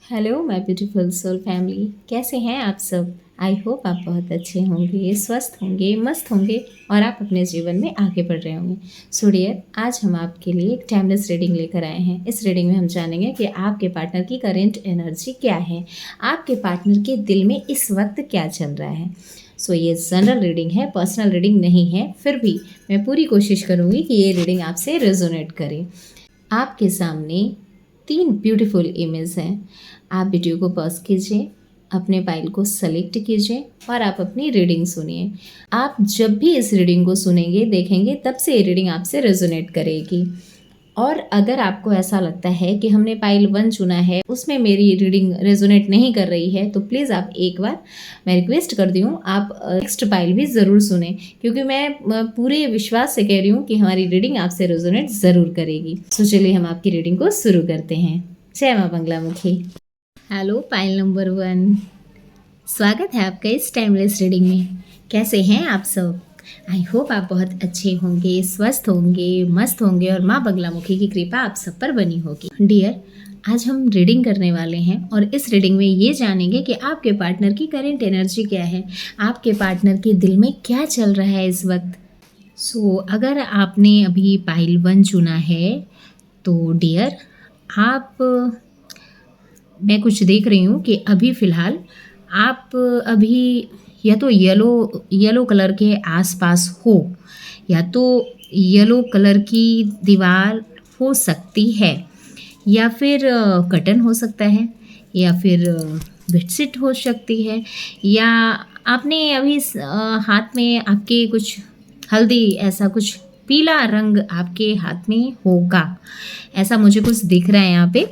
Hello my beautiful soul family, कैसे हैं आप सब। आई होप आप बहुत अच्छे होंगे, स्वस्थ होंगे, मस्त होंगे और आप अपने जीवन में आगे बढ़ रहे होंगे। सो डियर, आज हम आपके लिए एक टाइमलेस रीडिंग लेकर आए हैं। इस रीडिंग में हम जानेंगे कि आपके पार्टनर की करेंट एनर्जी क्या है, आपके पार्टनर के दिल में इस वक्त क्या चल रहा है। सो ये जनरल रीडिंग है, पर्सनल रीडिंग नहीं है। फिर भी मैं पूरी कोशिश करूँगी कि ये रीडिंग आपसे रेजोनेट करे। आपके सामने 3 ब्यूटीफुल इमेज हैं। आप वीडियो को पॉज कीजिए, अपने फाइल को सेलेक्ट कीजिए और आप अपनी रीडिंग सुनिए। आप जब भी इस रीडिंग को सुनेंगे, देखेंगे, तब से ये रीडिंग आपसे रेजोनेट करेगी। और अगर आपको ऐसा लगता है कि हमने पाइल 1 चुना है, उसमें मेरी रीडिंग रेजोनेट नहीं कर रही है, तो प्लीज़ आप एक बार, मैं रिक्वेस्ट करती हूँ, आप नेक्स्ट पाइल भी ज़रूर सुने, क्योंकि मैं पूरे विश्वास से कह रही हूँ कि हमारी रीडिंग आपसे रेजोनेट ज़रूर करेगी। तो चलिए हम आपकी रीडिंग को शुरू करते हैं। जय माँ बंगलामुखी। हेलो पाइल नंबर 1, स्वागत है आपका इस टाइमलेस रीडिंग में। कैसे हैं आप सब। आई होप आप बहुत अच्छे होंगे, स्वस्थ होंगे, मस्त होंगे और माँ बगलामुखी की कृपा आप सब पर बनी होगी। डियर, आज हम रीडिंग करने वाले हैं और इस रीडिंग में ये जानेंगे कि आपके पार्टनर की करेंट एनर्जी क्या है, आपके पार्टनर के दिल में क्या चल रहा है इस वक्त। सो अगर आपने अभी पाइल 1 चुना है तो डियर, आप, मैं कुछ देख रही हूँ कि अभी फ़िलहाल आप अभी या तो येलो कलर के आसपास हो, या तो येलो कलर की दीवार हो सकती है, या फिर कर्टन हो सकता है, या फिर बेडशीट हो सकती है, या आपने अभी हाथ में आपके कुछ हल्दी, ऐसा कुछ पीला रंग आपके हाथ में होगा, ऐसा मुझे कुछ दिख रहा है यहाँ पे।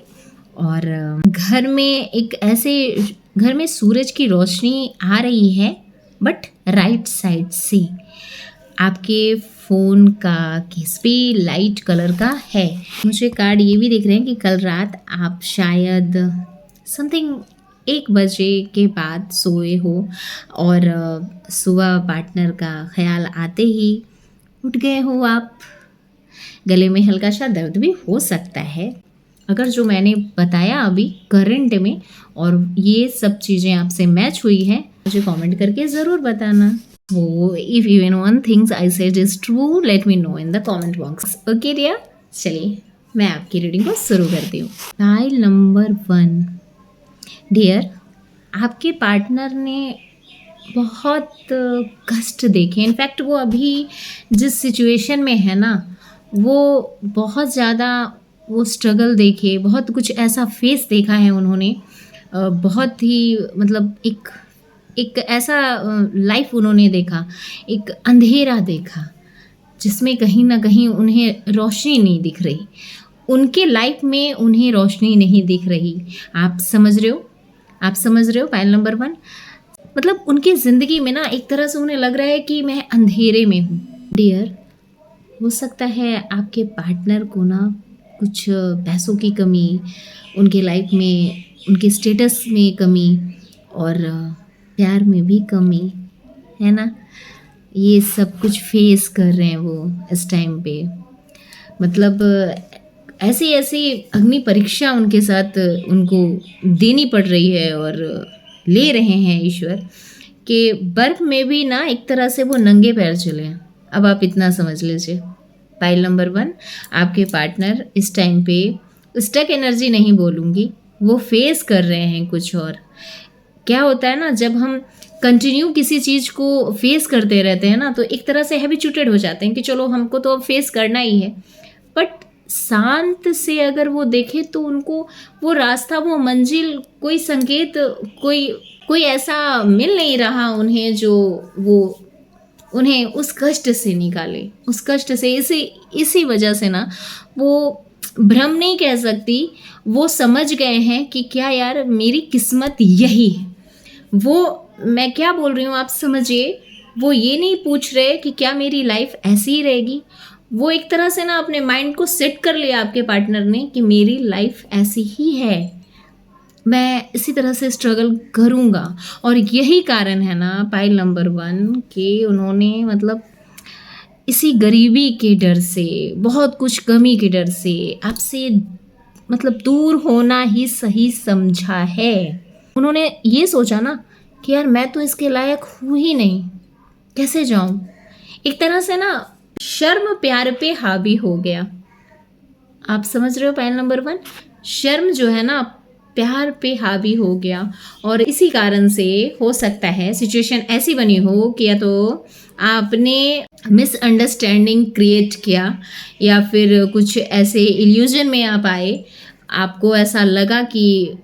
और घर में एक ऐसे, घर में सूरज की रोशनी आ रही है, बट राइट साइड से। आपके फ़ोन का केस भी लाइट कलर का है। मुझे कार्ड ये भी दिख रहे हैं कि कल रात आप शायद समथिंग 1 बजे के बाद सोए हो और सुबह पार्टनर का ख्याल आते ही उठ गए हो आप। गले में हल्का सा दर्द भी हो सकता है। अगर जो मैंने बताया अभी करंट में और ये सब चीज़ें आपसे मैच हुई हैं, मुझे कमेंट करके ज़रूर बताना। So if even one things I said is true, let me know in the comment box. Okay dear, चलिए मैं आपकी रीडिंग को शुरू करती हूँ। File number 1। डियर, आपके पार्टनर ने बहुत कष्ट देखे। इनफैक्ट वो अभी जिस सिचुएशन में है ना, वो बहुत ज़्यादा वो स्ट्रगल देखे, बहुत कुछ ऐसा फेस देखा है उन्होंने। बहुत ही मतलब एक ऐसा लाइफ उन्होंने देखा, एक अंधेरा देखा जिसमें कहीं ना कहीं उन्हें रोशनी नहीं दिख रही। उनके लाइफ में उन्हें रोशनी नहीं दिख रही। आप समझ रहे हो, आप समझ रहे हो फाइल नंबर 1। मतलब उनकी ज़िंदगी में ना एक तरह से उन्हें लग रहा है कि मैं अंधेरे में हूँ। डियर, हो सकता है आपके पार्टनर को ना कुछ पैसों की कमी, उनके लाइफ में उनके स्टेटस में कमी और प्यार में भी कमी है ना, ये सब कुछ फेस कर रहे हैं वो इस टाइम पे। मतलब ऐसी ऐसी अग्नि परीक्षा उनके साथ उनको देनी पड़ रही है और ले रहे हैं ईश्वर कि बर्फ में भी ना एक तरह से वो नंगे पैर चले। अब आप इतना समझ लीजिए। फाइल नंबर 1, आपके पार्टनर इस टाइम पे स्टक एनर्जी नहीं बोलूँगी, वो फेस कर रहे हैं कुछ और। क्या होता है ना, जब हम कंटिन्यू किसी चीज़ को फेस करते रहते हैं ना, तो एक तरह से हैबिचुएटेड हो जाते हैं कि चलो हमको तो अब फेस करना ही है। बट शांत से अगर वो देखे तो उनको वो रास्ता, वो मंजिल, कोई संकेत, कोई ऐसा मिल नहीं रहा उन्हें जो वो उन्हें उस कष्ट से निकाले। उस कष्ट से इसी वजह से ना वो भ्रम नहीं कह सकती, वो समझ गए हैं कि क्या यार मेरी किस्मत यही है। वो, मैं क्या बोल रही हूँ आप समझिए, वो ये नहीं पूछ रहे कि क्या मेरी लाइफ ऐसी ही रहेगी। वो एक तरह से ना अपने माइंड को सेट कर लिया आपके पार्टनर ने कि मेरी लाइफ ऐसी ही है, मैं इसी तरह से स्ट्रगल करूँगा। और यही कारण है ना फाइल नंबर 1 कि उन्होंने मतलब इसी गरीबी के डर से, बहुत कुछ कमी के डर से आपसे मतलब दूर होना ही सही समझा है। उन्होंने ये सोचा ना कि यार मैं तो इसके लायक हूँ ही नहीं, कैसे जाऊँ। एक तरह से ना शर्म प्यार पे हावी हो गया। आप समझ रहे हो पॉइंट नंबर 1, शर्म जो है ना प्यार पे हावी हो गया। और इसी कारण से हो सकता है सिचुएशन ऐसी बनी हो कि या तो आपने मिसअंडरस्टैंडिंग क्रिएट किया या फिर कुछ ऐसे इल्यूजन में आप आए, आपको ऐसा लगा कि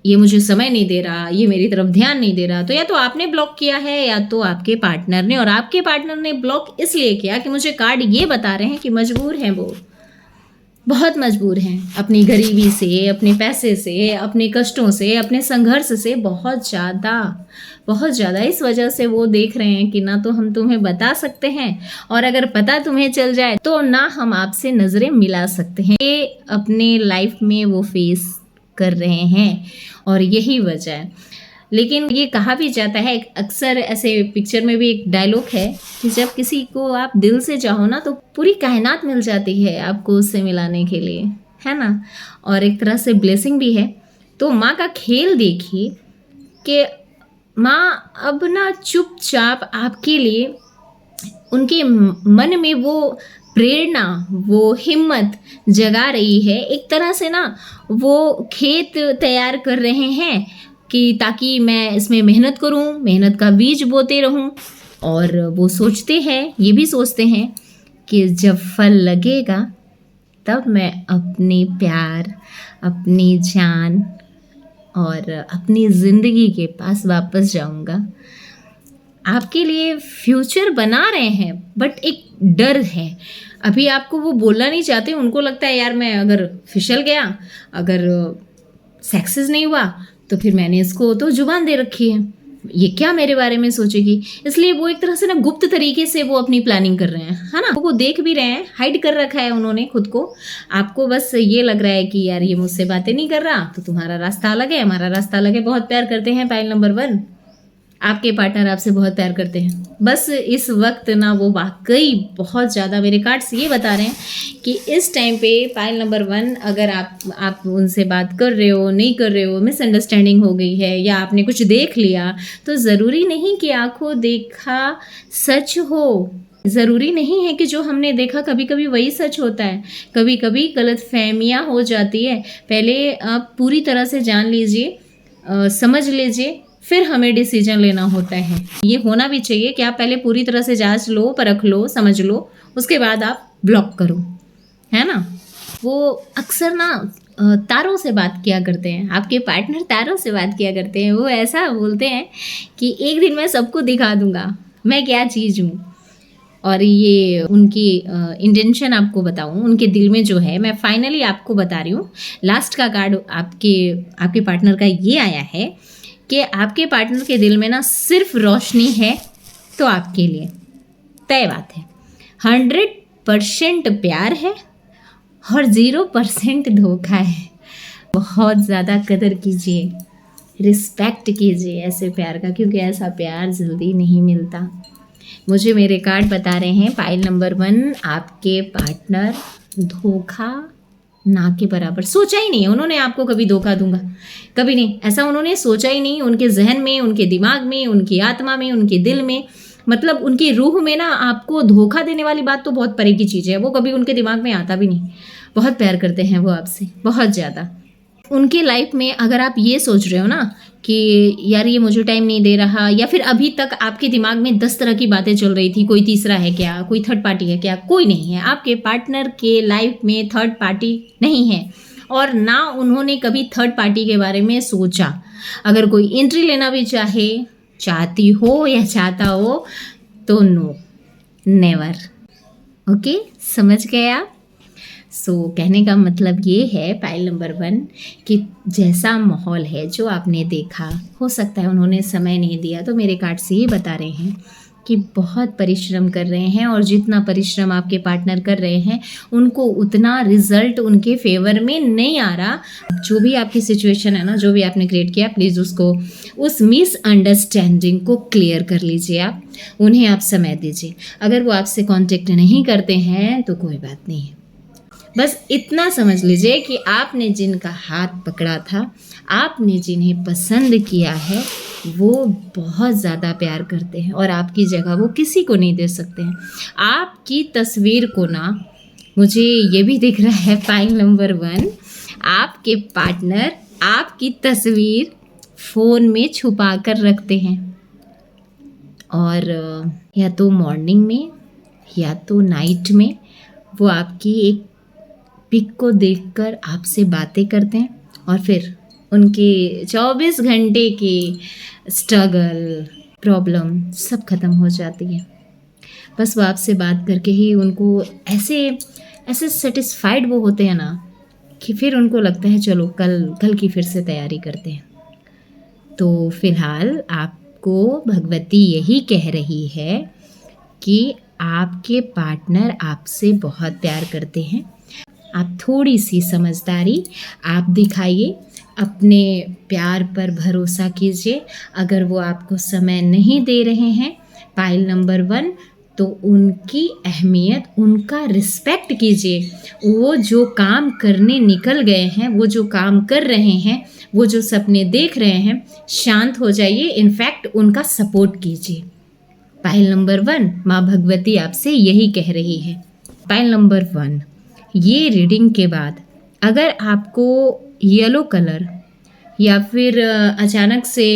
ये मुझे समय नहीं दे रहा, ये मेरी तरफ ध्यान नहीं दे रहा, तो या तो आपने ब्लॉक किया है या तो आपके पार्टनर ने। और आपके पार्टनर ने ब्लॉक इसलिए किया कि मुझे कार्ड ये बता रहे हैं कि मजबूर हैं, वो बहुत मजबूर हैं अपनी गरीबी से, अपने पैसे से, अपने कष्टों से, अपने संघर्ष से, बहुत ज़्यादा। इस वजह से वो देख रहे हैं कि ना तो हम तुम्हें बता सकते हैं और अगर पता तुम्हें चल जाए तो ना हम आपसे नज़रें मिला सकते हैं। ये अपने लाइफ में वो फेस कर रहे हैं और यही वजह है। लेकिन ये कहा भी जाता है, अक्सर ऐसे पिक्चर में भी एक डायलॉग है कि जब किसी को आप दिल से चाहो ना तो पूरी कायनात मिल जाती है आपको उससे मिलाने के लिए, है ना। और एक तरह से ब्लेसिंग भी है। तो माँ का खेल देखिए कि माँ अब ना चुपचाप आपके लिए उनके मन में वो प्रेरणा, वो हिम्मत जगा रही है। एक तरह से ना वो खेत तैयार कर रहे हैं कि ताकि मैं इसमें मेहनत करूं, मेहनत का बीज बोते रहूं। और वो सोचते हैं, ये भी सोचते हैं कि जब फल लगेगा तब मैं अपने प्यार, अपनी जान और अपनी ज़िंदगी के पास वापस जाऊंगा। आपके लिए फ्यूचर बना रहे हैं बट एक डर है। अभी आपको वो बोलना नहीं चाहते, उनको लगता है यार मैं अगर फिसल गया, अगर सक्सेस नहीं हुआ तो फिर मैंने इसको तो जुबान दे रखी है, ये क्या मेरे बारे में सोचेगी। इसलिए वो एक तरह से ना गुप्त तरीके से वो अपनी प्लानिंग कर रहे हैं, है ना। वो देख भी रहे हैं, हाइड कर रखा है उन्होंने खुद को। आपको बस ये लग रहा है कि यार ये मुझसे बातें नहीं कर रहा तो तुम्हारा रास्ता अलग है, हमारा रास्ता अलग है। बहुत प्यार करते हैं पाइल नंबर 1, आपके पार्टनर आपसे बहुत प्यार करते हैं। बस इस वक्त ना वो वाकई बहुत ज़्यादा, मेरे कार्ड्स ये बता रहे हैं कि इस टाइम पे पाइल नंबर 1 अगर आप उनसे बात कर रहे हो, नहीं कर रहे हो, मिसअंडरस्टैंडिंग हो गई है या आपने कुछ देख लिया, तो ज़रूरी नहीं कि आंखों देखा सच हो। ज़रूरी नहीं है कि जो हमने देखा कभी कभी वही सच होता है, कभी कभी गलतफहमियाँ हो जाती है। पहले आप पूरी तरह से जान लीजिए, समझ लीजिए, फिर हमें डिसीजन लेना होता है। ये होना भी चाहिए कि आप पहले पूरी तरह से जांच लो, परख लो, समझ लो, उसके बाद आप ब्लॉक करो, है ना। वो अक्सर ना तारों से बात किया करते हैं, आपके पार्टनर तारों से बात किया करते हैं। वो ऐसा बोलते हैं कि एक दिन मैं सबको दिखा दूंगा मैं क्या चीज़ हूँ। और ये उनकी इंटेंशन आपको बताऊँ, उनके दिल में जो है, मैं फाइनली आपको बता रही हूँ। लास्ट का कार्ड आपके पार्टनर का ये आया है कि आपके पार्टनर के दिल में ना सिर्फ रोशनी है तो आपके लिए तय बात है। 100% प्यार है और 0% धोखा है। बहुत ज़्यादा कदर कीजिए, रिस्पेक्ट कीजिए ऐसे प्यार का, क्योंकि ऐसा प्यार जल्दी नहीं मिलता। मुझे मेरे कार्ड बता रहे हैं पाइल नंबर 1, आपके पार्टनर धोखा ना के बराबर सोचा ही नहीं है उन्होंने आपको कभी धोखा दूंगा, कभी नहीं, ऐसा उन्होंने सोचा ही नहीं। उनके जहन में, उनके दिमाग में, उनकी आत्मा में, उनके दिल में, मतलब उनकी रूह में ना आपको धोखा देने वाली बात तो बहुत परे की चीज़ है, वो कभी उनके दिमाग में आता भी नहीं। बहुत प्यार करते हैं वो आपसे, बहुत ज़्यादा। उनके लाइफ में अगर आप ये सोच रहे हो ना कि यार ये मुझे टाइम नहीं दे रहा, या फिर अभी तक आपके दिमाग में 10 तरह की बातें चल रही थी, कोई तीसरा है क्या, कोई थर्ड पार्टी है क्या, कोई नहीं है। आपके पार्टनर के लाइफ में थर्ड पार्टी नहीं है और ना उन्होंने कभी थर्ड पार्टी के बारे में सोचा। अगर कोई एंट्री लेना भी चाहती हो या चाहता हो तो नो, नेवर। ओके, समझ गए आप। कहने का मतलब ये है पाइल नंबर 1 कि जैसा माहौल है जो आपने देखा, हो सकता है उन्होंने समय नहीं दिया, तो मेरे कार्ड से ये बता रहे हैं कि बहुत परिश्रम कर रहे हैं और जितना परिश्रम आपके पार्टनर कर रहे हैं उनको उतना रिजल्ट उनके फेवर में नहीं आ रहा। जो भी आपकी सिचुएशन है ना, जो भी आपने क्रिएट किया, प्लीज़ उस मिसअंडरस्टैंडिंग को क्लियर कर लीजिए। आप उन्हें आप समय दीजिए। अगर वो आपसे कांटेक्ट नहीं करते हैं तो कोई बात नहीं है, बस इतना समझ लीजिए कि आपने जिनका हाथ पकड़ा था, आपने जिन्हें पसंद किया है, वो बहुत ज़्यादा प्यार करते हैं और आपकी जगह वो किसी को नहीं दे सकते हैं। आपकी तस्वीर को ना, मुझे ये भी दिख रहा है फाइल नंबर 1, आपके पार्टनर आपकी तस्वीर फ़ोन में छुपा कर रखते हैं और या तो मॉर्निंग में या तो नाइट में वो आपकी एक पिक को देखकर आपसे बातें करते हैं और फिर उनके 24 घंटे की स्ट्रगल, प्रॉब्लम सब ख़त्म हो जाती है। बस वो आपसे बात करके ही उनको ऐसे ऐसे सेटिस्फाइड वो होते हैं ना कि फिर उनको लगता है चलो कल की फिर से तैयारी करते हैं। तो फिलहाल आपको भगवती यही कह रही है कि आपके पार्टनर आपसे बहुत प्यार करते हैं। आप थोड़ी सी समझदारी आप दिखाइए, अपने प्यार पर भरोसा कीजिए। अगर वो आपको समय नहीं दे रहे हैं, पाइल नंबर 1, तो उनकी अहमियत, उनका रिस्पेक्ट कीजिए। वो जो काम करने निकल गए हैं, वो जो काम कर रहे हैं, वो जो सपने देख रहे हैं, शांत हो जाइए, इनफैक्ट उनका सपोर्ट कीजिए। पाइल नंबर 1, माँ भगवती आपसे यही कह रही है। पाइल नंबर 1, ये रीडिंग के बाद अगर आपको येलो कलर या फिर अचानक से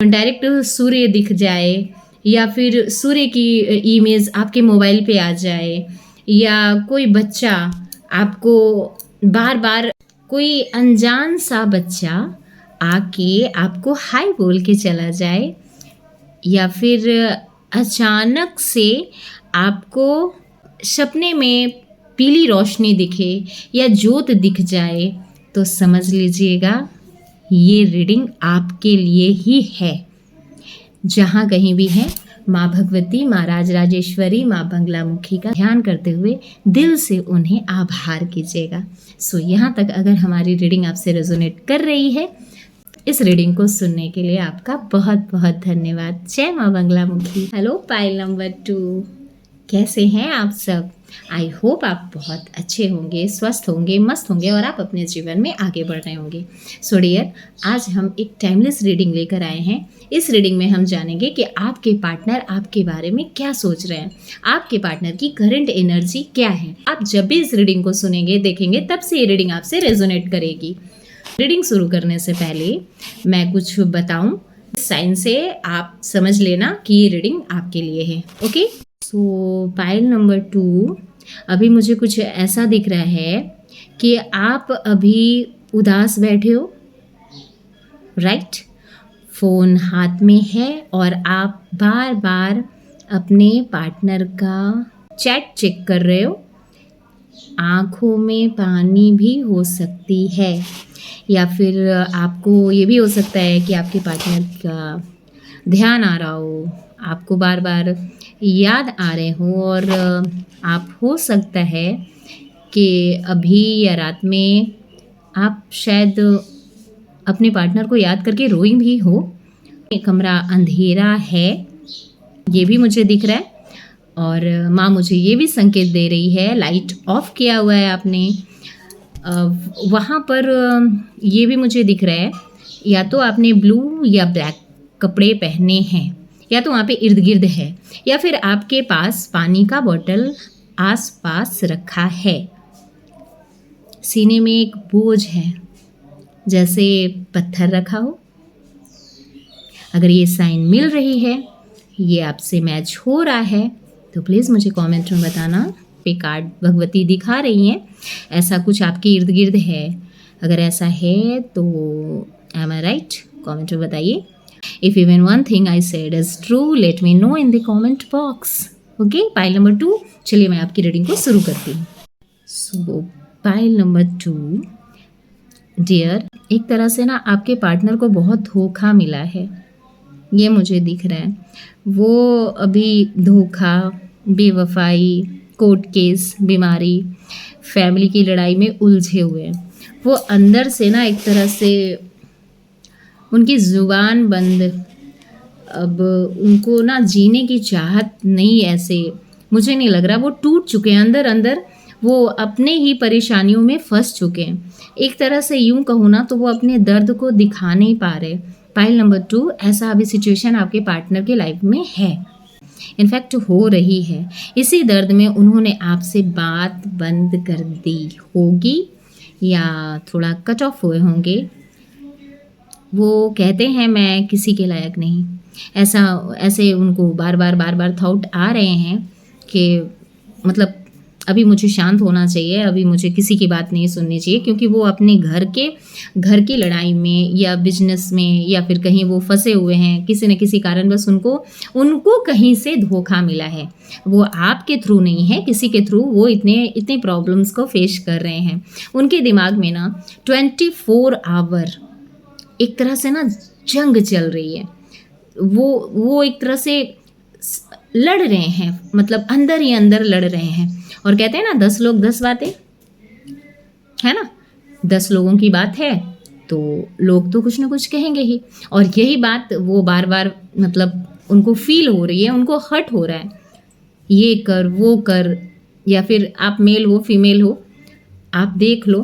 डायरेक्ट सूर्य दिख जाए या फिर सूर्य की इमेज आपके मोबाइल पे आ जाए या कोई बच्चा आपको बार बार, कोई अनजान सा बच्चा आके आपको हाय बोल के चला जाए या फिर अचानक से आपको सपने में पीली रोशनी दिखे या ज्योत दिख जाए, तो समझ लीजिएगा ये रीडिंग आपके लिए ही है। जहाँ कहीं भी है, माँ भगवती, माँ राजराजेश्वरी, माँ बंगलामुखी का ध्यान करते हुए दिल से उन्हें आभार कीजिएगा। सो यहाँ तक अगर हमारी रीडिंग आपसे रेजोनेट कर रही है, इस रीडिंग को सुनने के लिए आपका बहुत बहुत धन्यवाद। जय माँ बंगलामुखी। हेलो पाइल नंबर 2, कैसे हैं आप सब? आई होप आप बहुत अच्छे होंगे, स्वस्थ होंगे, मस्त होंगे और आप अपने जीवन में आगे बढ़ रहे होंगे। सो डियर, आज हम एक टाइमलेस रीडिंग लेकर आए हैं। इस रीडिंग में हम जानेंगे कि आपके पार्टनर आपके बारे में क्या सोच रहे हैं, आपके पार्टनर की करंट एनर्जी क्या है। आप जब भी इस रीडिंग को सुनेंगे, देखेंगे, तब से ये रीडिंग आपसे रेजोनेट करेगी। रीडिंग शुरू करने से पहले मैं कुछ बताऊं, साइन से आप समझ लेना कि ये रीडिंग आपके लिए है। ओके, सो पाइल नंबर 2, अभी मुझे कुछ ऐसा दिख रहा है कि आप अभी उदास बैठे हो, राइट? फ़ोन हाथ में है और आप बार बार अपने पार्टनर का चैट चेक कर रहे हो। आँखों में पानी भी हो सकती है या फिर आपको ये भी हो सकता है कि आपके पार्टनर का ध्यान आ रहा हो, आपको बार बार याद आ रहे हो और आप हो सकता है कि अभी या रात में आप शायद अपने पार्टनर को याद करके रोई भी हो। कमरा अंधेरा है, ये भी मुझे दिख रहा है और माँ मुझे ये भी संकेत दे रही है, लाइट ऑफ किया हुआ है आपने। वहाँ पर ये भी मुझे दिख रहा है, या तो आपने ब्लू या ब्लैक कपड़े पहने हैं, या तो वहाँ पे इर्द गिर्द है, या फिर आपके पास पानी का बोतल आसपास रखा है। सीने में एक बोझ है, जैसे पत्थर रखा हो। अगर ये साइन मिल रही है, ये आपसे मैच हो रहा है, तो प्लीज़ मुझे कमेंट में बताना। पे कार्ड भगवती दिखा रही हैं, ऐसा कुछ आपके इर्द गिर्द है। अगर ऐसा है तो एम आई राइट? कमेंट में बताइए। If even one thing I said is true, let me know in the comment box. Okay, pile number 2, चलिए मैं आपकी रीडिंग को शुरू करती हूँ। सो पाइल नंबर 2, डियर, एक तरह से ना आपके पार्टनर को बहुत धोखा मिला है, ये मुझे दिख रहा है। वो अभी धोखा, बेवफाई, कोर्ट केस, बीमारी, फैमिली की लड़ाई में उलझे हुए हैं। वो अंदर से ना एक तरह से उनकी ज़ुबान बंद, अब उनको ना जीने की चाहत नहीं, ऐसे मुझे नहीं लग रहा, वो टूट चुके हैं अंदर अंदर वो अपने ही परेशानियों में फंस चुके हैं। एक तरह से यूं कहूँ ना तो वो अपने दर्द को दिखा नहीं पा रहे। पाइल नंबर 2, ऐसा अभी सिचुएशन आपके पार्टनर के लाइफ में है, इनफैक्ट हो रही है। इसी दर्द में उन्होंने आपसे बात बंद कर दी होगी या थोड़ा कट ऑफ हुए होंगे। वो कहते हैं मैं किसी के लायक नहीं, ऐसे उनको बार बार थॉट आ रहे हैं कि मतलब अभी मुझे शांत होना चाहिए, अभी मुझे किसी की बात नहीं सुननी चाहिए, क्योंकि वो अपने घर की लड़ाई में या बिजनेस में या फिर कहीं वो फंसे हुए हैं किसी न किसी कारण। बस उनको कहीं से धोखा मिला है। वो आपके थ्रू नहीं है, किसी के थ्रू वो इतने प्रॉब्लम्स को फेस कर रहे हैं। उनके दिमाग में ना 24 आवर एक तरह से ना जंग चल रही है। वो एक तरह से लड़ रहे हैं, मतलब अंदर ही अंदर लड़ रहे हैं। और कहते हैं ना 10 लोग 10 बातें, है ना। 10 लोगों की बात है तो लोग तो कुछ ना कुछ कहेंगे ही। और यही बात वो बार बार मतलब उनको फील हो रही है, उनको हर्ट हो रहा है, ये कर वो कर। या फिर आप मेल हो फीमेल हो, आप देख लो,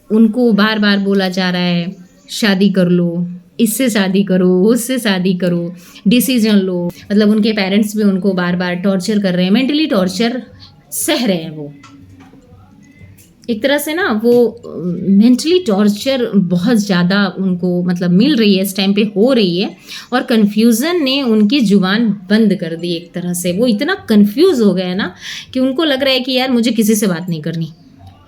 उनको बार बार बोला जा रहा है शादी कर लो, इससे शादी करो, उससे शादी करो, डिसीजन लो। मतलब उनके पेरेंट्स भी उनको बार बार टॉर्चर कर रहे हैं, मेंटली टॉर्चर सह रहे हैं। वो एक तरह से ना वो मेंटली टॉर्चर बहुत ज़्यादा उनको मतलब मिल रही है, इस टाइम पे हो रही है। और कन्फ्यूज़न ने उनकी जुबान बंद कर दी। एक तरह से वो इतना कन्फ्यूज़ हो गए ना कि उनको लग रहा है कि यार मुझे किसी से बात नहीं करनी,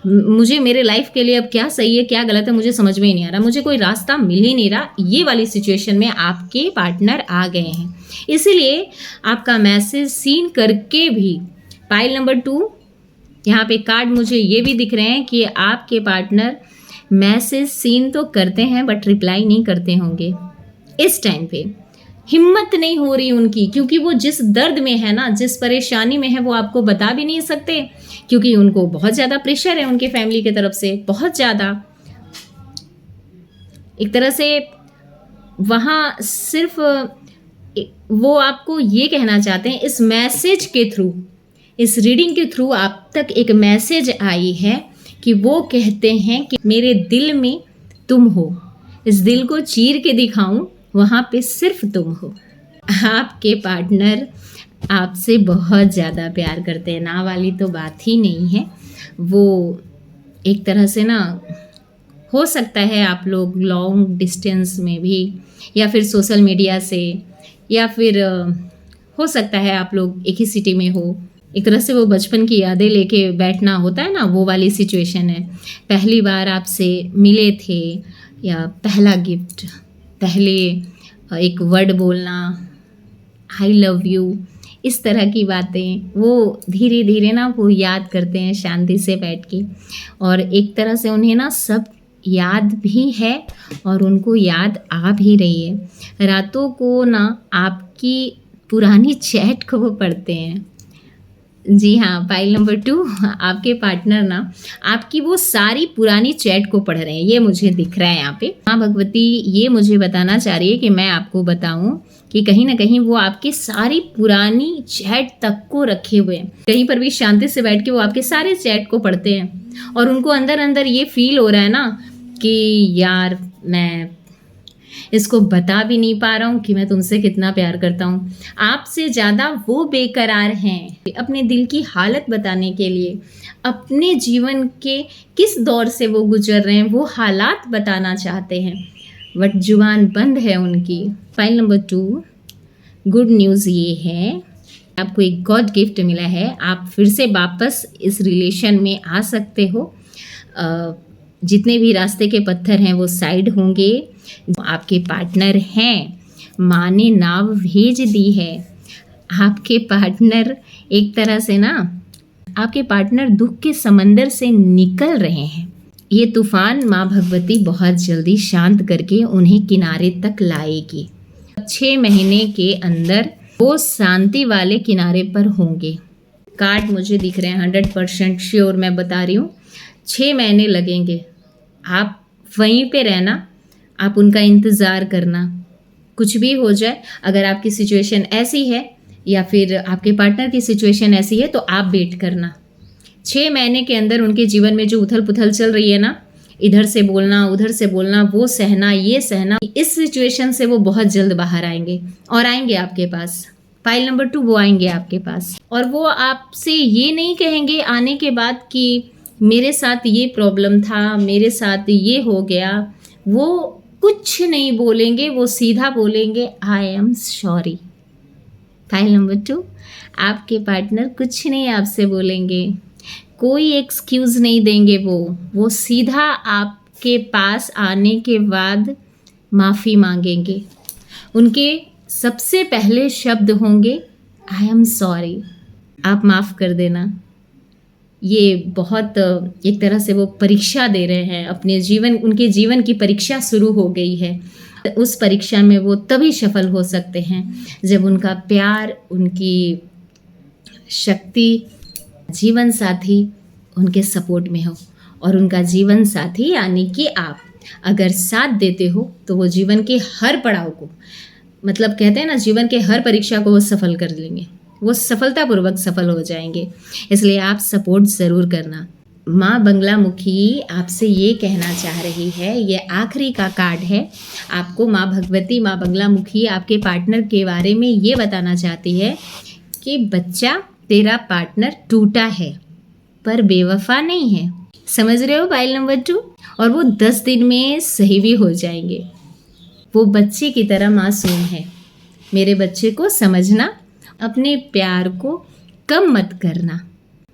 मुझे मेरे लाइफ के लिए अब क्या सही है क्या गलत है मुझे समझ में ही नहीं आ रहा, मुझे कोई रास्ता मिल ही नहीं रहा। ये वाली सिचुएशन में आपके पार्टनर आ गए हैं। इसीलिए आपका मैसेज सीन करके भी पाइल नंबर 2, यहाँ पे कार्ड मुझे ये भी दिख रहे हैं कि आपके पार्टनर मैसेज सीन तो करते हैं बट रिप्लाई नहीं करते होंगे। इस टाइम पे हिम्मत नहीं हो रही उनकी, क्योंकि वो जिस दर्द में है ना, जिस परेशानी में है, वो आपको बता भी नहीं सकते, क्योंकि उनको बहुत ज़्यादा प्रेशर है उनके फैमिली की तरफ से, बहुत ज़्यादा। एक तरह से वहाँ सिर्फ वो आपको ये कहना चाहते हैं, इस मैसेज के थ्रू, इस रीडिंग के थ्रू आप तक एक मैसेज आई है कि वो कहते हैं कि मेरे दिल में तुम हो, इस दिल को चीर के दिखाऊं, वहाँ पे सिर्फ तुम हो। आपके पार्टनर आपसे बहुत ज़्यादा प्यार करते हैं, ना वाली तो बात ही नहीं है। वो एक तरह से ना, हो सकता है आप लोग लॉन्ग डिस्टेंस में भी, या फिर सोशल मीडिया से, या फिर हो सकता है आप लोग एक ही सिटी में हो। एक तरह से वो बचपन की यादें लेके बैठना होता है ना, वो वाली सिचुएशन है। पहली बार आपसे मिले थे, या पहला गिफ्ट, पहले एक वर्ड बोलना, आई लव यू, इस तरह की बातें वो धीरे धीरे ना वो याद करते हैं शांति से बैठ के। और एक तरह से उन्हें ना सब याद भी है और उनको याद आ भी रही है। रातों को ना आपकी पुरानी चैट को वो पढ़ते हैं। जी हाँ, पाइल नंबर 2, आपके पार्टनर ना आपकी वो सारी पुरानी चैट को पढ़ रहे हैं, ये मुझे दिख रहा है यहाँ पे। माँ भगवती ये मुझे बताना चाह रही है कि मैं आपको बताऊं कि कहीं ना कहीं वो आपकी सारी पुरानी चैट तक को रखे हुए हैं। कहीं पर भी शांति से बैठ के वो आपके सारे चैट को पढ़ते हैं और उनको अंदर अंदर ये फील हो रहा है ना कि यार मैं इसको बता भी नहीं पा रहा हूँ कि मैं तुमसे कितना प्यार करता हूँ। आपसे ज़्यादा वो बेकरार हैं अपने दिल की हालत बताने के लिए, अपने जीवन के किस दौर से वो गुजर रहे हैं वो हालात बताना चाहते हैं, बट जुबान बंद है उनकी। फाइल नंबर 2, गुड न्यूज़ ये है आपको एक गॉड गिफ्ट मिला है। आप फिर से वापस इस रिलेशन में आ सकते हो। जितने भी रास्ते के पत्थर हैं वो साइड होंगे। आपके पार्टनर हैं, माँ ने नाव भेज दी है। आपके पार्टनर एक तरह से ना, आपके पार्टनर दुख के समंदर से निकल रहे हैं। ये तूफान माँ भगवती बहुत जल्दी शांत करके उन्हें किनारे तक लाएगी। 6 महीने के अंदर वो शांति वाले किनारे पर होंगे। कार्ड मुझे दिख रहे हैं, 100% श्योर मैं बता रही हूँ। 6 महीने लगेंगे। आप वहीं पे रहना, आप उनका इंतज़ार करना। कुछ भी हो जाए, अगर आपकी सिचुएशन ऐसी है या फिर आपके पार्टनर की सिचुएशन ऐसी है तो आप वेट करना। 6 महीने के अंदर उनके जीवन में जो उथल पुथल चल रही है ना, इधर से बोलना उधर से बोलना, वो सहना ये सहना, इस सिचुएशन से वो बहुत जल्द बाहर आएंगे और आएंगे आपके पास। फाइल नंबर 2, वो आएंगे आपके पास और वो आपसे ये नहीं कहेंगे आने के बाद कि मेरे साथ ये प्रॉब्लम था, मेरे साथ ये हो गया। वो कुछ नहीं बोलेंगे, वो सीधा बोलेंगे I am sorry. File number 2, आपके पार्टनर कुछ नहीं आपसे बोलेंगे, कोई एक्सक्यूज़ नहीं देंगे। वो सीधा आपके पास आने के बाद माफ़ी मांगेंगे। उनके सबसे पहले शब्द होंगे आई एम सॉरी, आप माफ़ कर देना। ये बहुत एक तरह से वो परीक्षा दे रहे हैं अपने जीवन, उनके जीवन की परीक्षा शुरू हो गई है। उस परीक्षा में वो तभी सफल हो सकते हैं जब उनका प्यार, उनकी शक्ति, जीवन साथी उनके सपोर्ट में हो। और उनका जीवन साथी यानी कि आप अगर साथ देते हो तो वो जीवन के हर पड़ाव को, मतलब कहते हैं ना, जीवन के हर परीक्षा को वो सफल कर लेंगे, वो सफलतापूर्वक सफल हो जाएंगे। इसलिए आप सपोर्ट ज़रूर करना। माँ बंगलामुखी आपसे ये कहना चाह रही है, ये आखिरी का कार्ड है। आपको माँ भगवती, माँ बंगलामुखी आपके पार्टनर के बारे में ये बताना चाहती है कि बच्चा, तेरा पार्टनर टूटा है पर बेवफा नहीं है। समझ रहे हो फाइल नंबर 2? और वो 10 दिन में सही भी हो जाएंगे। वो बच्चे की तरह मासूम है। मेरे बच्चे को समझना, अपने प्यार को कम मत करना।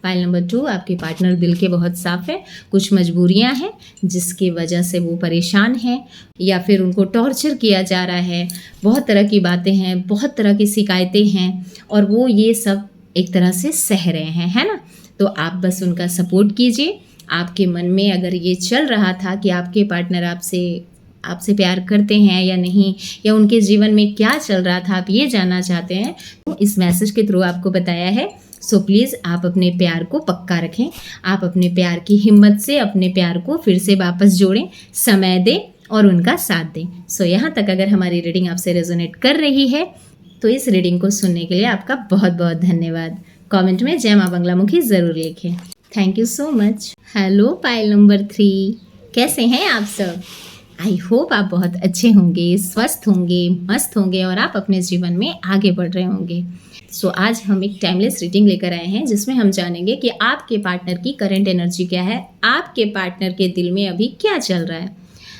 फाइल नंबर 2, आपके पार्टनर दिल के बहुत साफ़ है। कुछ मजबूरियां हैं जिसकी वजह से वो परेशान हैं या फिर उनको टॉर्चर किया जा रहा है। बहुत तरह की बातें हैं, बहुत तरह की शिकायतें हैं और वो ये सब एक तरह से सह रहे हैं, है ना। तो आप बस उनका सपोर्ट कीजिए। आपके मन में अगर ये चल रहा था कि आपके पार्टनर आपसे प्यार करते हैं या नहीं, या उनके जीवन में क्या चल रहा था, आप ये जानना चाहते हैं, तो इस मैसेज के थ्रू आपको बताया है। सो प्लीज़ आप अपने प्यार को पक्का रखें। आप अपने प्यार की हिम्मत से अपने प्यार को फिर से वापस जोड़ें, समय दें और उनका साथ दें। सो यहाँ तक अगर हमारी रीडिंग आपसे रेजोनेट कर रही है तो इस रीडिंग को सुनने के लिए आपका बहुत बहुत धन्यवाद। कमेंट में जय माँ बंगलामुखी ज़रूर लिखें। Thank you so much. Hello pile number 3, कैसे हैं आप सब? आई होप आप बहुत अच्छे होंगे, स्वस्थ होंगे, मस्त होंगे और आप अपने जीवन में आगे बढ़ रहे होंगे। सो आज हम एक टाइमलेस रीडिंग लेकर आए हैं जिसमें हम जानेंगे कि आपके पार्टनर की करंट एनर्जी क्या है, आपके पार्टनर के दिल में अभी क्या चल रहा है।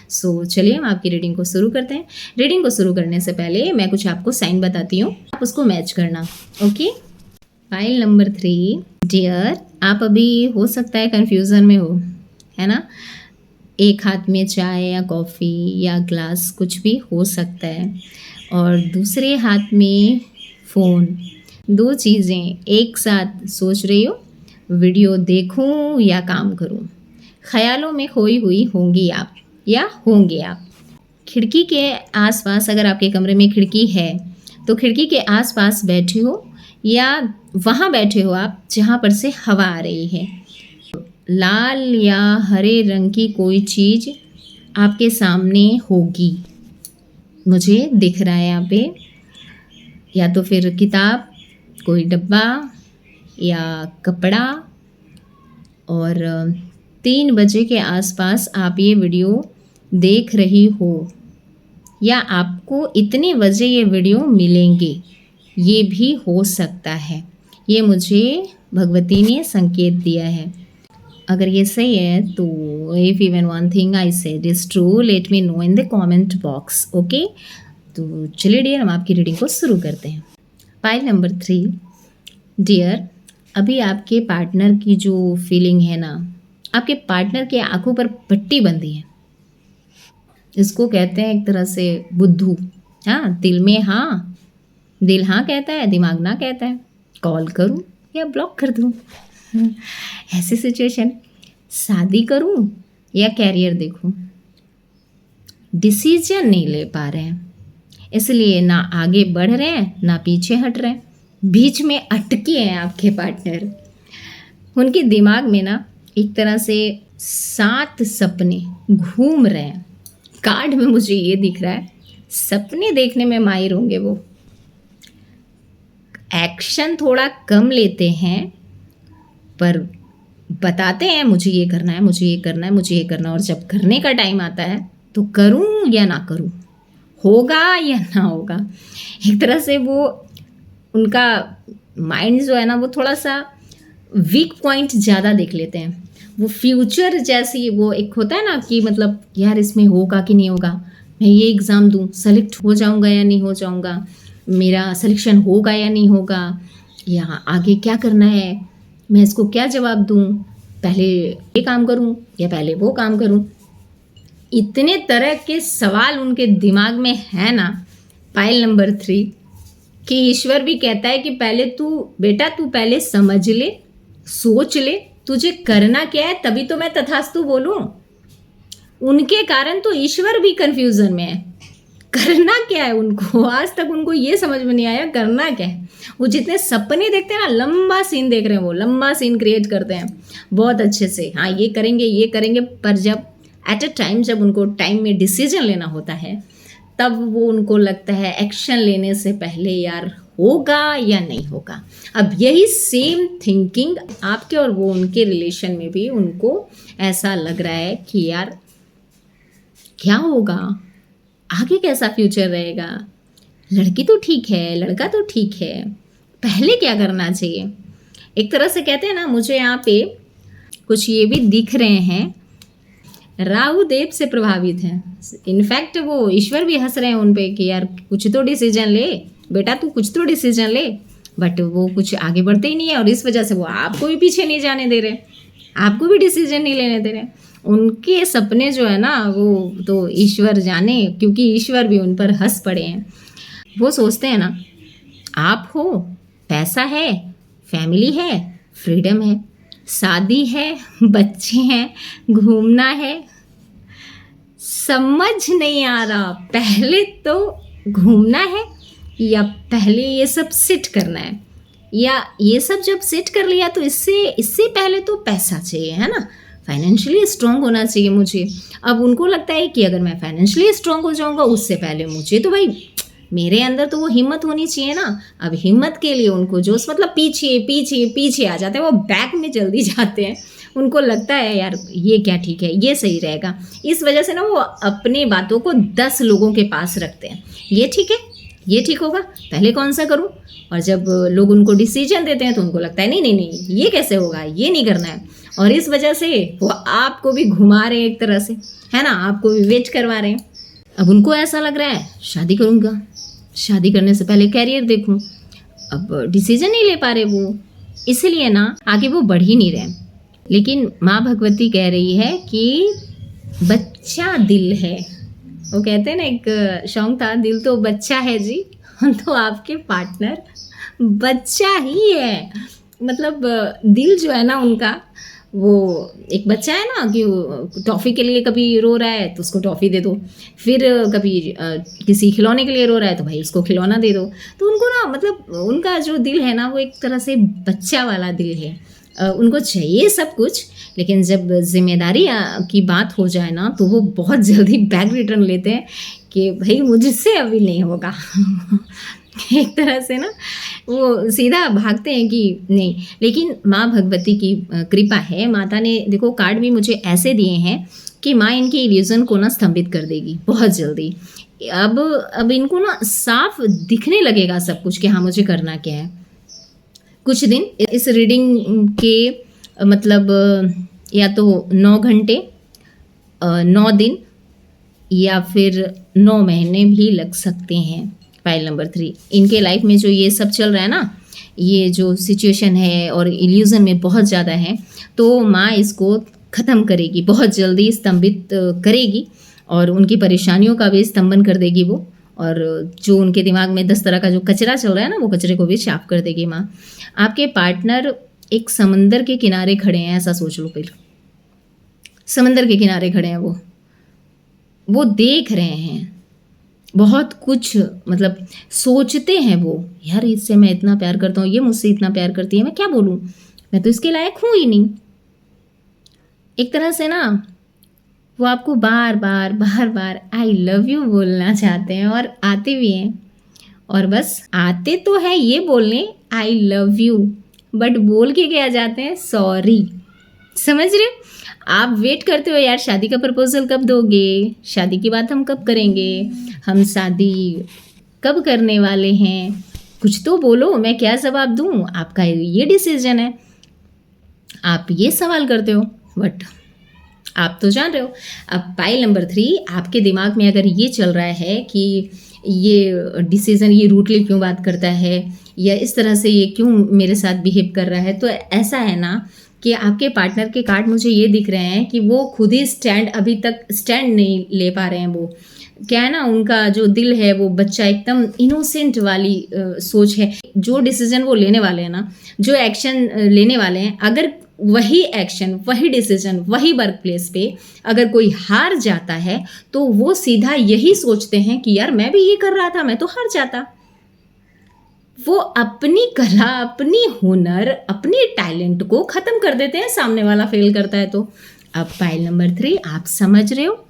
सो चलिए हम आपकी रीडिंग को शुरू करते हैं। रीडिंग को शुरू करने से पहले मैं कुछ आपको साइन बताती हूँ, आप उसको मैच करना। ओके, फाइल नंबर 3, डियर, आप अभी हो सकता है कन्फ्यूज़न में हो, है ना। एक हाथ में चाय या कॉफ़ी या ग्लास कुछ भी हो सकता है और दूसरे हाथ में फ़ोन। 2 चीज़ें एक साथ सोच रही हो, वीडियो देखूं या काम करूं। ख्यालों में खोई हुई होंगी आप या होंगे आप। खिड़की के आसपास, अगर आपके कमरे में खिड़की है तो खिड़की के आसपास बैठे हो या वहाँ बैठे हो आप जहाँ पर से हवा आ रही है। लाल या हरे रंग की कोई चीज़ आपके सामने होगी, मुझे दिख रहा है यहाँ पे। या तो फिर किताब, कोई डब्बा या कपड़ा। और 3 बजे के आसपास आप ये वीडियो देख रही हो या आपको इतने बजे ये वीडियो मिलेंगे, ये भी हो सकता है। ये मुझे भगवती ने संकेत दिया है। अगर ये सही है तो if even one thing I said is true, let me know in the comment box. Okay, तो चलिए डियर, हम आपकी रीडिंग को शुरू करते हैं। फाइल नंबर 3, डियर, अभी आपके पार्टनर की जो फीलिंग है ना, आपके पार्टनर के आंखों पर पट्टी बंधी है। इसको कहते हैं एक तरह से बुद्धू। हाँ, दिल में हाँ, दिल हाँ कहता है, दिमाग ना कहता है। कॉल करूँ या ब्लॉक कर दूँ, ऐसी सिचुएशन। शादी करूँ या कैरियर देखूँ, डिसीजन नहीं ले पा रहे हैं, इसलिए ना आगे बढ़ रहे हैं ना पीछे हट रहे हैं, बीच में अटके हैं आपके पार्टनर। उनके दिमाग में ना एक तरह से 7 सपने घूम रहे हैं। कार्ड में मुझे ये दिख रहा है, सपने देखने में माहिर होंगे वो। एक्शन थोड़ा कम लेते हैं पर बताते हैं मुझे ये करना है, मुझे ये करना है, मुझे ये करना है, और जब करने का टाइम आता है तो करूं या ना करूं, होगा या ना होगा। एक तरह से वो उनका माइंड जो है ना वो थोड़ा सा वीक पॉइंट ज़्यादा देख लेते हैं। वो फ्यूचर जैसी वो एक होता है ना कि मतलब यार इसमें होगा कि नहीं होगा, मैं ये एग्ज़ाम दूँ, सेलेक्ट हो जाऊँगा या नहीं हो जाऊँगा, मेरा सिलेक्शन होगा या नहीं होगा, या आगे क्या करना है, मैं इसको क्या जवाब दूँ, पहले ये काम करूँ या पहले वो काम करूँ। इतने तरह के सवाल उनके दिमाग में है ना। पाइल नंबर 3 कि ईश्वर भी कहता है कि पहले तू बेटा तू पहले समझ ले, सोच ले तुझे करना क्या है, तभी तो मैं तथास्तु बोलूं। उनके कारण तो ईश्वर भी कंफ्यूजन में है, करना क्या है उनको। आज तक उनको ये समझ में नहीं आया करना क्या है। वो जितने सपने देखते हैं ना, लंबा सीन देख रहे हैं, वो लंबा सीन क्रिएट करते हैं बहुत अच्छे से, हाँ ये करेंगे ये करेंगे, पर जब एट अ टाइम जब उनको टाइम में डिसीजन लेना होता है तब वो उनको लगता है एक्शन लेने से पहले यार होगा या नहीं होगा। अब यही सेम थिंकिंग आपके और वो उनके रिलेशन में भी उनको ऐसा लग रहा है कि यार क्या होगा, आगे कैसा फ्यूचर रहेगा, लड़की तो ठीक है, लड़का तो ठीक है, पहले क्या करना चाहिए। एक तरह से कहते हैं ना, मुझे यहाँ पे कुछ ये भी दिख रहे हैं, राहु देव से प्रभावित हैं। इनफैक्ट वो ईश्वर भी हंस रहे हैं उन पे कि यार कुछ तो डिसीजन ले बेटा, तू कुछ तो डिसीजन ले, बट वो कुछ आगे बढ़ते ही नहीं है, और इस वजह से वो आपको भी पीछे नहीं जाने दे रहे, आपको भी डिसीजन नहीं लेने दे रहे। उनके सपने जो है ना वो तो ईश्वर जाने, क्योंकि ईश्वर भी उन पर हंस पड़े हैं। वो सोचते हैं ना, आप हो, पैसा है, फैमिली है, फ्रीडम है, शादी है, बच्चे हैं, घूमना है, समझ नहीं आ रहा पहले तो घूमना है या पहले ये सब सेट करना है, या ये सब जब सेट कर लिया तो इससे पहले तो पैसा चाहिए, है ना, फाइनेंशियली स्ट्रांग होना चाहिए मुझे। अब उनको लगता है कि अगर मैं फाइनेंशियली स्ट्रांग हो जाऊंगा उससे पहले मुझे तो भाई मेरे अंदर तो वो हिम्मत होनी चाहिए ना। अब हिम्मत के लिए उनको जो मतलब पीछे पीछे पीछे आ जाते हैं, वो बैक में जल्दी जाते हैं। उनको लगता है यार ये क्या ठीक है, ये सही रहेगा, इस वजह से ना वो अपनी बातों को 10 लोगों के पास रखते हैं। ये ठीक है, ये ठीक होगा, पहले कौन सा करूं। और जब लोग उनको डिसीजन देते हैं तो उनको लगता है नहीं नहीं नहीं ये कैसे होगा, ये नहीं करना है, और इस वजह से वो आपको भी घुमा रहे हैं एक तरह से, है ना, आपको भी वेट करवा रहे हैं। अब उनको ऐसा लग रहा है शादी करूँगा, शादी करने से पहले कैरियर देखूं, अब डिसीजन नहीं ले पा रहे वो, इसलिए ना आगे वो बढ़ ही नहीं रहे। लेकिन माँ भगवती कह रही है कि बच्चा दिल है, वो कहते हैं ना एक सॉन्ग था, दिल तो बच्चा है जी, तो आपके पार्टनर बच्चा ही है। मतलब दिल जो है ना उनका वो एक बच्चा है ना कि टॉफ़ी के लिए कभी रो रहा है तो उसको टॉफ़ी दे दो, फिर कभी किसी खिलौने के लिए रो रहा है तो भाई उसको खिलौना दे दो। तो उनको ना मतलब उनका जो दिल है ना वो एक तरह से बच्चा वाला दिल है। उनको चाहिए सब कुछ, लेकिन जब जिम्मेदारी की बात हो जाए ना तो वो बहुत जल्दी बैक रिटर्न लेते हैं कि भाई मुझसे अभी नहीं होगा। एक तरह से ना वो सीधा भागते हैं कि नहीं। लेकिन माँ भगवती की कृपा है, माता ने देखो कार्ड भी मुझे ऐसे दिए हैं कि माँ इनके इल्यूजन को ना स्तंभित कर देगी बहुत जल्दी। अब इनको ना साफ दिखने लगेगा सब कुछ कि हाँ मुझे करना क्या है। कुछ दिन इस रीडिंग के मतलब या तो 9 घंटे, 9 दिन या फिर 9 महीने भी लग सकते हैं। फाइल नंबर 3 इनके लाइफ में जो ये सब चल रहा है ना, ये जो सिचुएशन है और इल्यूजन में बहुत ज़्यादा है, तो माँ इसको ख़त्म करेगी, बहुत जल्दी स्तंभित करेगी और उनकी परेशानियों का भी स्तंभन कर देगी वो। और जो उनके दिमाग में 10 तरह का जो कचरा चल रहा है ना, वो कचरे को भी साफ कर देगी माँ। आपके पार्टनर एक समंदर के किनारे खड़े हैं, ऐसा सोच लो। पहले समंदर के किनारे खड़े हैं, वो देख रहे हैं बहुत कुछ, मतलब सोचते हैं वो, यार इससे मैं इतना प्यार करता हूँ, ये मुझसे इतना प्यार करती है, मैं क्या बोलूँ, मैं तो इसके लायक हूँ ही नहीं। एक तरह से ना वो आपको बार बार आई लव यू बोलना चाहते हैं और आते भी हैं। और बस आते तो है ये बोलने आई लव यू, बट बोल के क्या जाते हैं, सॉरी। समझ रहे हो? आप वेट करते हो यार, शादी का प्रपोजल कब दोगे, शादी की बात हम कब करेंगे, हम शादी कब करने वाले हैं, कुछ तो बोलो, मैं क्या जवाब दूँ, आपका ये डिसीजन है। आप ये सवाल करते हो, बट आप तो जान रहे हो। अब पाइल नंबर 3, आपके दिमाग में अगर ये चल रहा है कि ये डिसीज़न, ये रूटली क्यों बात करता है, या इस तरह से ये क्यों मेरे साथ बिहेव कर रहा है, तो ऐसा है ना कि आपके पार्टनर के कार्ड मुझे ये दिख रहे हैं कि वो खुद ही अभी तक स्टैंड नहीं ले पा रहे हैं। वो क्या है ना, उनका जो दिल है वो बच्चा एकदम इनोसेंट वाली सोच है। जो डिसीजन वो लेने वाले हैं ना, जो एक्शन लेने वाले हैं, अगर वही एक्शन, वही डिसीजन, वही वर्क प्लेस पे अगर कोई हार जाता है तो वो सीधा यही सोचते हैं कि यार मैं भी ये कर रहा था, मैं तो हार जाता। वो अपनी कला, अपनी हुनर, अपने टैलेंट को ख़त्म कर देते हैं, सामने वाला फेल करता है तो। अब पाइल नंबर 3, आप समझ रहे हो,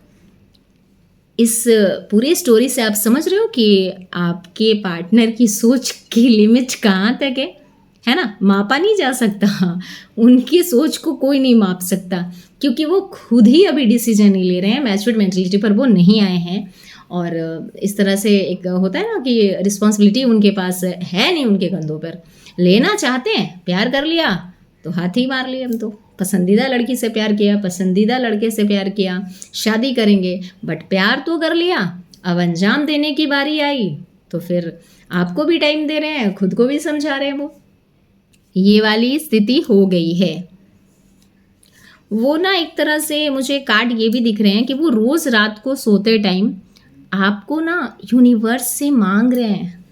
इस पूरी स्टोरी से आप समझ रहे हो कि आपके पार्टनर की सोच की लिमिट कहाँ तक है ना, मापा नहीं जा सकता। उनकी सोच को कोई नहीं माप सकता, क्योंकि वो खुद ही अभी डिसीजन नहीं ले रहे हैं, मैच्योर्ड मेंटलिटी पर वो नहीं आए हैं। और इस तरह से एक होता है ना कि रिस्पॉन्सिबिलिटी उनके पास है नहीं उनके कंधों पर। लेना चाहते हैं, प्यार कर लिया तो हाथ ही मार लिए हम तो। पसंदीदा लड़की से प्यार किया, पसंदीदा लड़के से प्यार किया, शादी करेंगे, बट प्यार तो कर लिया, अब अंजाम देने की बारी आई तो फिर आपको भी टाइम दे रहे हैं, खुद को भी समझा रहे हैं। वो ये वाली स्थिति हो गई है। वो ना एक तरह से मुझे कार्ड ये भी दिख रहे हैं कि वो रोज़ रात को सोते टाइम आपको ना यूनिवर्स से मांग रहे हैं।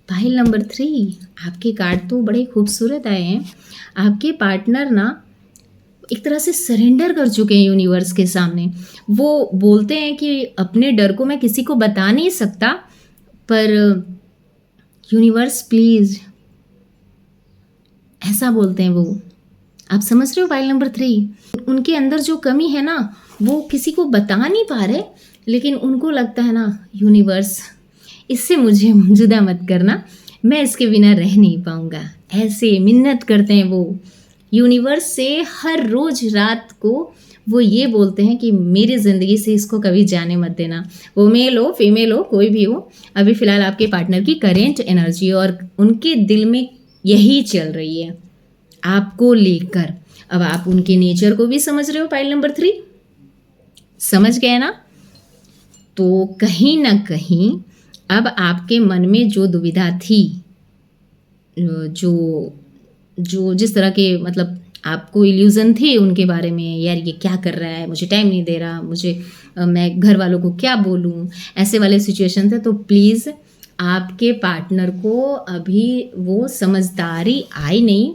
पाइल नंबर 3, आपके कार्ड तो बड़े खूबसूरत आए हैं। आपके पार्टनर ना एक तरह से सरेंडर कर चुके हैं यूनिवर्स के सामने। वो बोलते हैं कि अपने डर को मैं किसी को बता नहीं सकता, पर यूनिवर्स प्लीज़, ऐसा बोलते हैं वो। आप समझ रहे हो पाइल नंबर 3? उनके अंदर जो कमी है ना, वो किसी को बता नहीं पा रहे, लेकिन उनको लगता है ना, यूनिवर्स इससे मुझे जुदा मत करना, मैं इसके बिना रह नहीं पाऊँगा, ऐसे मिन्नत करते हैं वो यूनिवर्स से। हर रोज़ रात को वो ये बोलते हैं कि मेरी ज़िंदगी से इसको कभी जाने मत देना। वो मेल हो, फीमेल हो, कोई भी हो, अभी फ़िलहाल आपके पार्टनर की करेंट एनर्जी और उनके दिल में यही चल रही है आपको लेकर। अब आप उनके नेचर को भी समझ रहे हो पाइल नंबर 3, समझ गए ना? तो कहीं ना कहीं अब आपके मन में जो दुविधा थी, जो जिस तरह के मतलब आपको इल्यूज़न थे उनके बारे में, यार ये क्या कर रहा है, मुझे टाइम नहीं दे रहा, मैं घर वालों को क्या बोलूँ, ऐसे वाले सिचुएशन थे, तो प्लीज़ आपके पार्टनर को अभी वो समझदारी आई नहीं।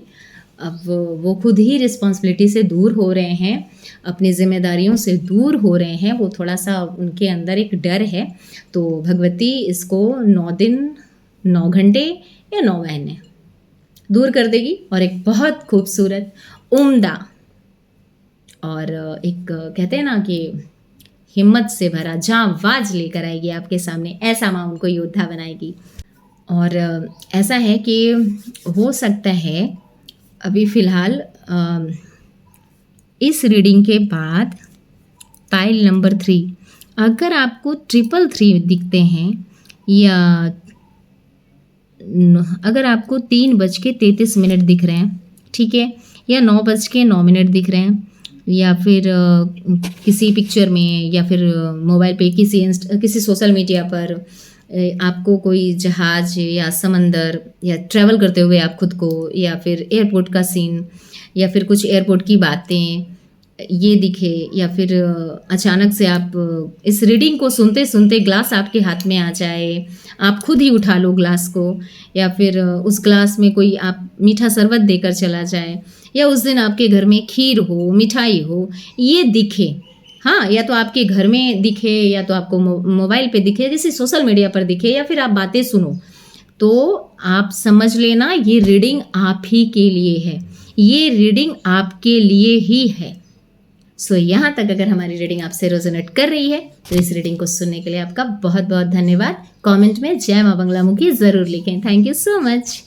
अब वो खुद ही रिस्पॉन्सिबिलिटी से दूर हो रहे हैं, अपनी जिम्मेदारियों से दूर हो रहे हैं। वो थोड़ा सा उनके अंदर एक डर है, तो भगवती इसको 9 दिन 9 घंटे या 9 महीने दूर कर देगी और एक बहुत खूबसूरत, उम्दा और एक कहते हैं ना कि हिम्मत से भरा जांबाज लेकर आएगी आपके सामने। ऐसा माँ उनको योद्धा बनाएगी। और ऐसा है कि हो सकता है अभी फ़िलहाल इस रीडिंग के बाद पाइल नंबर 3, अगर आपको 333 दिखते हैं, या अगर आपको 3:33 दिख रहे हैं, ठीक है, या 9:09 दिख रहे हैं, या फिर किसी पिक्चर में, या फिर मोबाइल पे किसी सोशल मीडिया पर आपको कोई जहाज या समंदर या ट्रैवल करते हुए आप खुद को, या फिर एयरपोर्ट का सीन, या फिर कुछ एयरपोर्ट की बातें ये दिखे, या फिर अचानक से आप इस रीडिंग को सुनते सुनते ग्लास आपके हाथ में आ जाए, आप खुद ही उठा लो ग्लास को, या फिर उस ग्लास में कोई आप मीठा शरबत देकर चला जाए, या उस दिन आपके घर में खीर हो, मिठाई हो, ये दिखे। हाँ, या तो आपके घर में दिखे, या तो आपको मोबाइल पे दिखे, जैसे सोशल मीडिया पर दिखे, या फिर आप बातें सुनो, तो आप समझ लेना ये रीडिंग आप ही के लिए है, ये रीडिंग आपके लिए ही है। सो यहाँ तक अगर हमारी रीडिंग आपसे रेजोनेट कर रही है तो इस रीडिंग को सुनने के लिए आपका बहुत बहुत धन्यवाद। कमेंट में जय मां बंगलामुखी ज़रूर लिखें। Thank you so much.